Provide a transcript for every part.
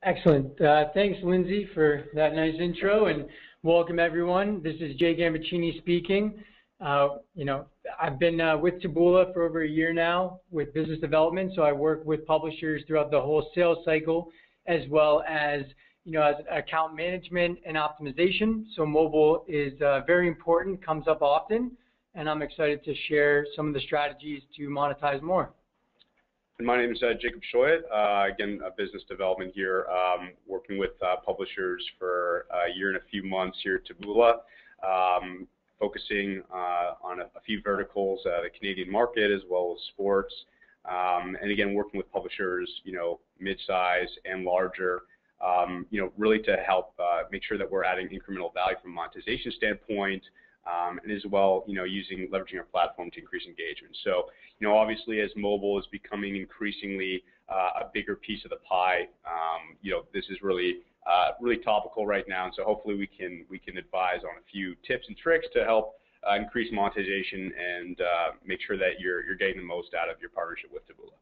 Excellent. Thanks, Lindsay, for that nice intro, and welcome everyone. This is Jay Gambaccini speaking. I've been with Taboola for over a year now with business development, so I work with publishers throughout the whole sales cycle, as well as as account management and optimization. So mobile is very important, comes up often, and I'm excited to share some of the strategies to monetize more. And my name is Jacob Shoyet, again, business development here, working with publishers for a year and a few months here at Taboola, focusing on a few verticals, the Canadian market as well as sports, and again, working with publishers, mid-size and larger, really to help make sure that we're adding incremental value from a monetization standpoint, and as well, leveraging our platform to increase engagement. So, obviously, as mobile is becoming increasingly a bigger piece of the pie, this is really topical right now. And so, hopefully, we can advise on a few tips and tricks to help increase monetization and make sure that you're getting the most out of your partnership with Taboola.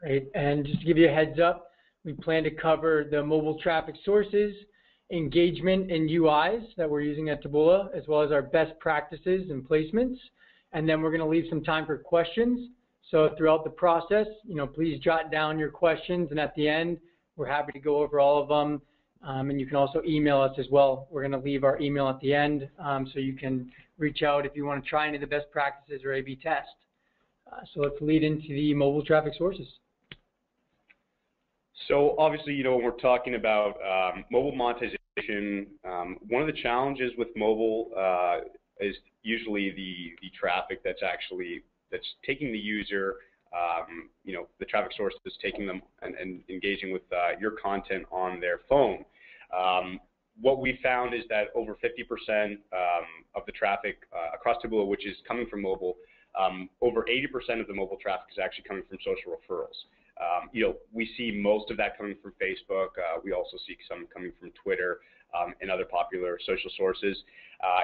Great. And just to give you a heads up, we plan to cover the mobile traffic sources, engagement and UIs that we're using at Taboola, as well as our best practices and placements. And then we're going to leave some time for questions. So throughout the process, please jot down your questions, and at the end, we're happy to go over all of them. And you can also email us as well. We're going to leave our email at the end, so you can reach out if you want to try any of the best practices or A/B test. So let's lead into the mobile traffic sources. So obviously, when we're talking about mobile monetization, one of the challenges with mobile is usually the traffic that's taking the user, the traffic source that's taking them and engaging with your content on their phone. What we found is that over 50% of the traffic across Taboola, which is coming from mobile, over 80% of the mobile traffic is actually coming from social referrals. We see most of that coming from Facebook. We also see some coming from Twitter and other popular social sources.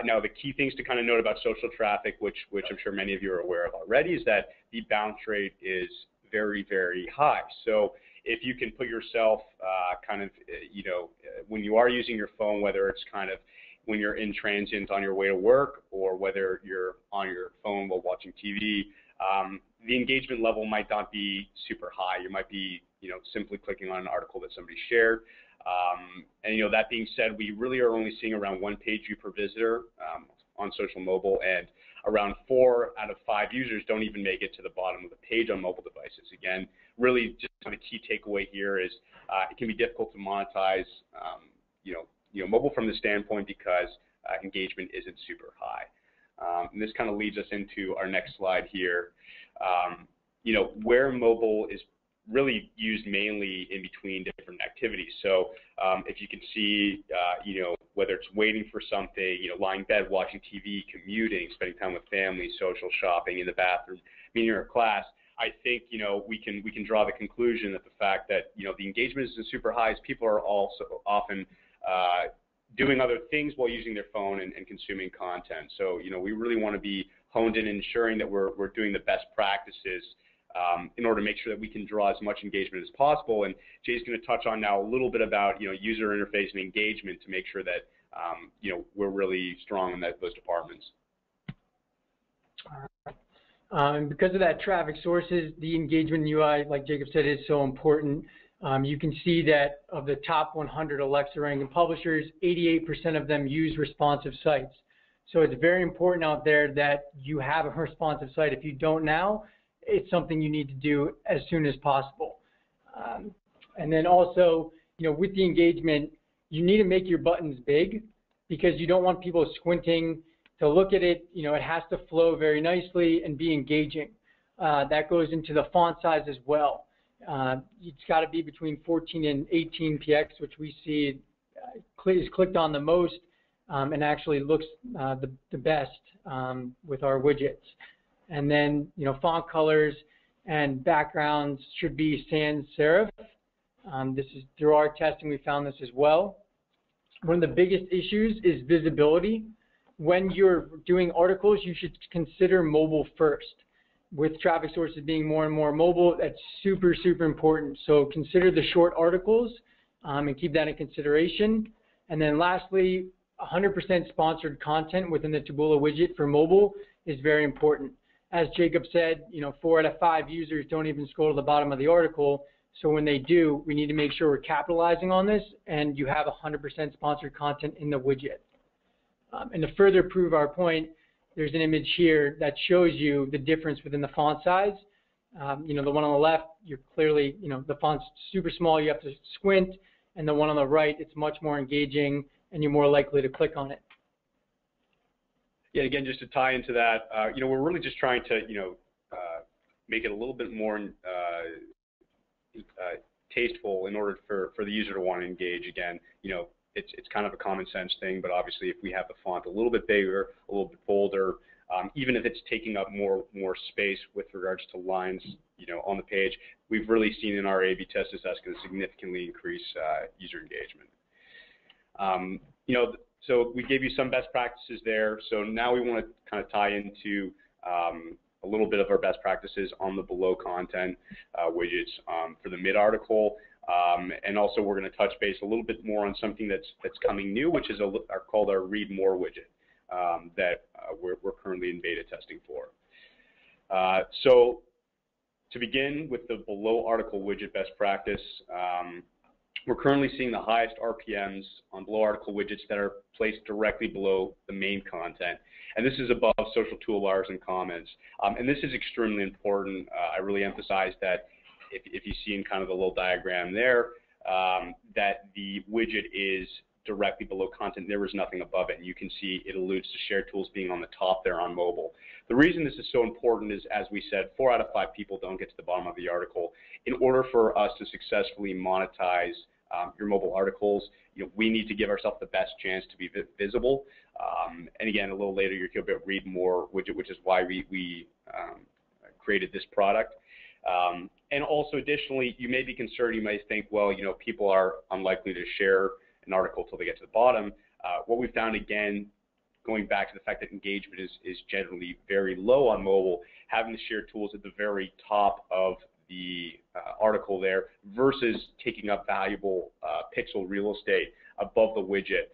Now, the key things to kind of note about social traffic, which I'm sure many of you are aware of already, is that the bounce rate is very, very high. So if you can put yourself when you are using your phone, whether it's kind of when you're in transient on your way to work or whether you're on your phone while watching TV, the engagement level might not be super high. You might be, simply clicking on an article that somebody shared. And, that being said, we really are only seeing around 1 page view per visitor on social mobile, and around 4 out of 5 users don't even make it to the bottom of the page on mobile devices. Again, really just the key takeaway here is it can be difficult to monetize, mobile from the standpoint because engagement isn't super high. And this kind of leads us into our next slide here, where mobile is really used mainly in between different activities. So if you can see, whether it's waiting for something, lying in bed, watching TV, commuting, spending time with family, social shopping, in the bathroom, meeting or class, I think, we can draw the conclusion that the fact that, the engagement isn't super high is people are also often doing other things while using their phone and consuming content. So, we really want to be honed in ensuring that we're doing the best practices in order to make sure that we can draw as much engagement as possible. And Jay's going to touch on now a little bit about, user interface and engagement to make sure that, we're really strong in those departments. All right. And because of that traffic sources, the engagement UI, like Jacob said, is so important. You can see that of the top 100 Alexa ranking publishers, 88% of them use responsive sites. So it's very important out there that you have a responsive site. If you don't now, it's something you need to do as soon as possible. And then also, with the engagement, you need to make your buttons big because you don't want people squinting to look at it. It has to flow very nicely and be engaging. That goes into the font size as well. It's got to be between 14 and 18 px, which we see is clicked on the most and actually looks the best with our widgets. And then, font colors and backgrounds should be sans serif. This is through our testing, we found this as well. One of the biggest issues is visibility. When you're doing articles, you should consider mobile first. with traffic sources being more and more mobile, that's super, super important. So consider the short articles and keep that in consideration. And then lastly, 100% sponsored content within the Taboola widget for mobile is very important. As Jacob said, 4 out of 5 users don't even scroll to the bottom of the article. So when they do, we need to make sure we're capitalizing on this and you have 100% sponsored content in the widget. And to further prove our point, there's an image here that shows you the difference within the font size. The one on the left, you're clearly, the font's super small, you have to squint, and the one on the right, it's much more engaging and you're more likely to click on it. Yeah, again, just to tie into that, we're really just trying to, make it a little bit more tasteful in order for the user to want to engage. Again, it's kind of a common sense thing, but obviously if we have the font a little bit bigger, a little bit bolder, even if it's taking up more space with regards to lines, on the page, we've really seen in our A/B test that's going to significantly increase user engagement. So we gave you some best practices there. So now we want to kind of tie into a little bit of our best practices on the below content widgets for the mid-article. And also we're going to touch base a little bit more on something that's coming new, which is called our Read More widget that we're currently in beta testing for. So to begin with the below article widget best practice, we're currently seeing the highest RPMs on below article widgets that are placed directly below the main content. And this is above social toolbars and comments. And this is extremely important. I really emphasize that if you see in kind of the little diagram there, that the widget is directly below content. There is nothing above it. And you can see it alludes to shared tools being on the top there on mobile. The reason this is so important is, as we said, 4 out of 5 people don't get to the bottom of the article. In order for us to successfully monetize your mobile articles, we need to give ourselves the best chance to be visible. And again, a little later, you'll hear about Read More widget, which is why we created this product. And also, additionally, you may be concerned. You may think, well, people are unlikely to share an article until they get to the bottom. What we found, again, going back to the fact that engagement is generally very low on mobile, having the shared tools at the very top of the article there versus taking up valuable pixel real estate above the widget,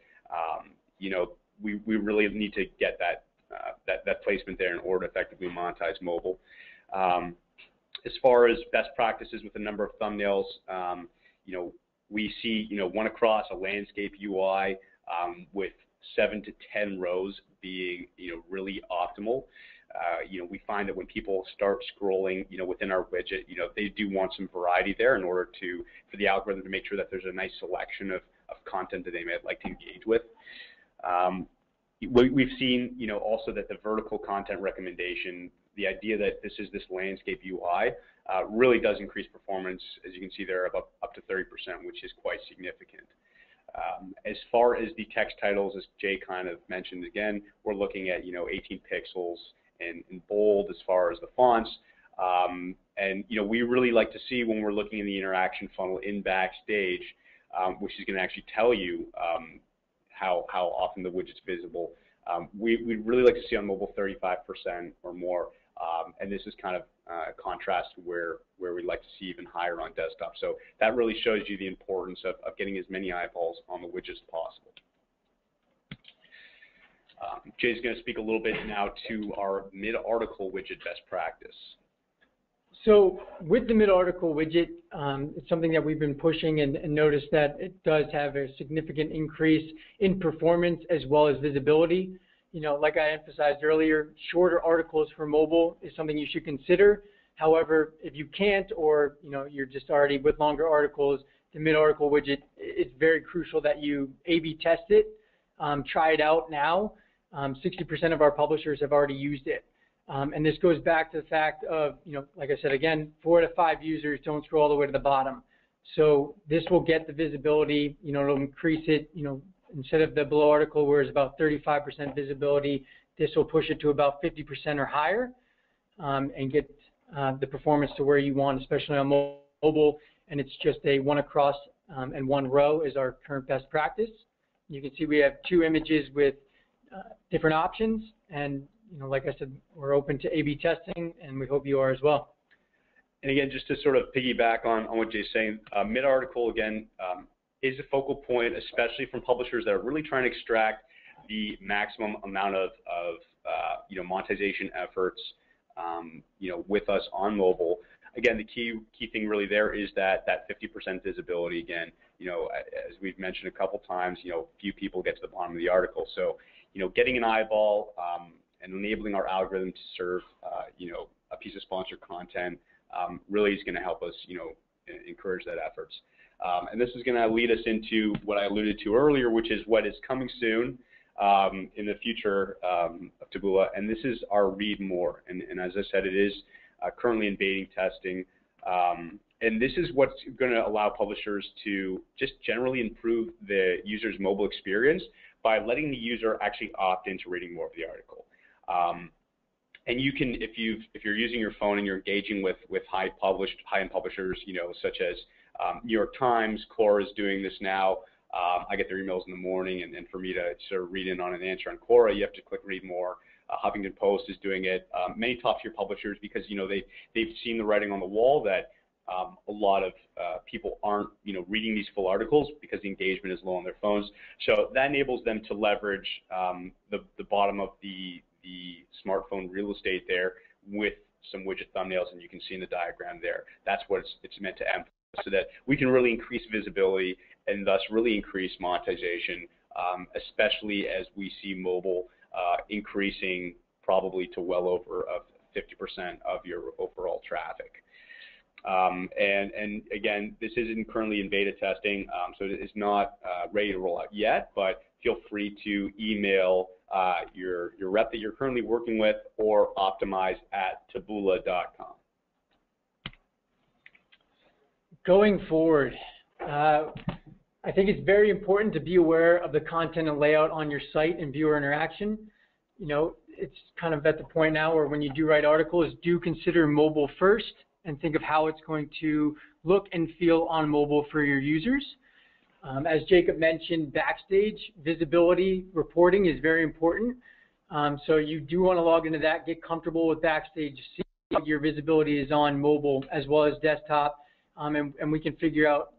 we really need to get that placement there in order to effectively monetize mobile. As far as best practices with a number of thumbnails, we see one across a landscape UI with 7 to 10 rows being really optimal. We find that when people start scrolling, within our widget, they do want some variety there in order for the algorithm to make sure that there's a nice selection of content that they might like to engage with. We've seen, also that the vertical content recommendation, the idea that this is this landscape UI, really does increase performance, as you can see there, up to 30%, which is quite significant. As far as the text titles, as Jay kind of mentioned again, we're looking at 18 pixels and bold as far as the fonts. And we really like to see when we're looking in the interaction funnel in Backstage, which is going to actually tell you how often the widget's visible. We'd really like to see on mobile 35% or more, and this is kind of contrast to where we'd like to see even higher on desktop. So that really shows you the importance of getting as many eyeballs on the widget as possible. Jay's going to speak a little bit now to our mid-article widget best practice. So with the mid-article widget, it's something that we've been pushing and noticed that it does have a significant increase in performance as well as visibility. Like I emphasized earlier, shorter articles for mobile is something you should consider. However, if you can't, or you're just already with longer articles, the mid-article widget, it's very crucial that you A/B test it, try it out now. 60% of our publishers have already used it. And this goes back to the fact of, like I said, again, 4 to 5 users don't scroll all the way to the bottom. So this will get the visibility, it'll increase it, instead of the below article where it's about 35% visibility, this will push it to about 50% or higher, and get the performance to where you want, especially on mobile. And it's just a 1 across and 1 row is our current best practice. You can see we have 2 images with different options, and like I said, we're open to A/B testing, and we hope you are as well. And again, just to sort of piggyback on what Jay's saying, mid-article, again, is a focal point, especially from publishers that are really trying to extract the maximum amount of monetization efforts, with us on mobile. Again, the key thing really there is that 50% visibility. Again, as we've mentioned a couple times, few people get to the bottom of the article. So, getting an eyeball and enabling our algorithm to serve, a piece of sponsored content really is going to help us, encourage that efforts. And this is going to lead us into what I alluded to earlier, which is what is coming soon in the future of Taboola, and this is our Read More. And as I said, it is currently in beta testing, and this is what's going to allow publishers to just generally improve the user's mobile experience by letting the user actually opt into reading more of the article. And you can, if you're using your phone and you're engaging with high-end publishers, such as New York Times, Quora is doing this now. I get their emails in the morning, and for me to sort of read in on an answer on Quora, you have to click Read More. Huffington Post is doing it. Many top-tier publishers, because they've seen the writing on the wall that a lot of people aren't reading these full articles because the engagement is low on their phones. So that enables them to leverage the bottom of the smartphone real estate there with some widget thumbnails, and you can see in the diagram there. That's what it's meant to emphasize, so that we can really increase visibility and thus really increase monetization, especially as we see mobile increasing probably to well over 50% of your overall traffic. And again, this isn't currently in beta testing, so it is not ready to roll out yet, but feel free to email your rep that you're currently working with, or optimize@taboola.com. Going forward, I think it's very important to be aware of the content and layout on your site and viewer interaction. It's kind of at the point now where when you do write articles, do consider mobile first and think of how it's going to look and feel on mobile for your users. As Jacob mentioned, backstage visibility reporting is very important. So you do want to log into that, get comfortable with backstage, see what your visibility is on mobile as well as desktop, and we can figure out,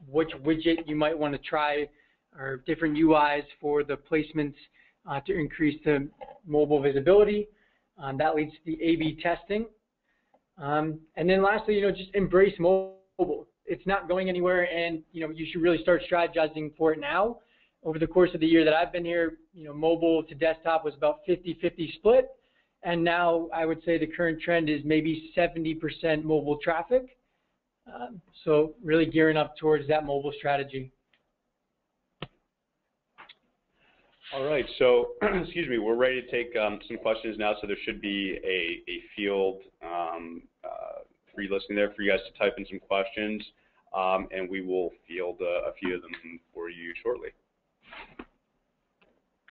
which widget you might want to try, or different UIs for the placements to increase the mobile visibility. That leads to the A/B testing. And then lastly, just embrace mobile. It's not going anywhere, and you should really start strategizing for it now. Over the course of the year that I've been here, mobile to desktop was about 50-50 split, and now I would say the current trend is maybe 70% mobile traffic. So really gearing up towards that mobile strategy. All right, so excuse me, we're ready to take some questions now. So there should be a field for you listening there for you guys to type in some questions, and we will field a few of them for you shortly.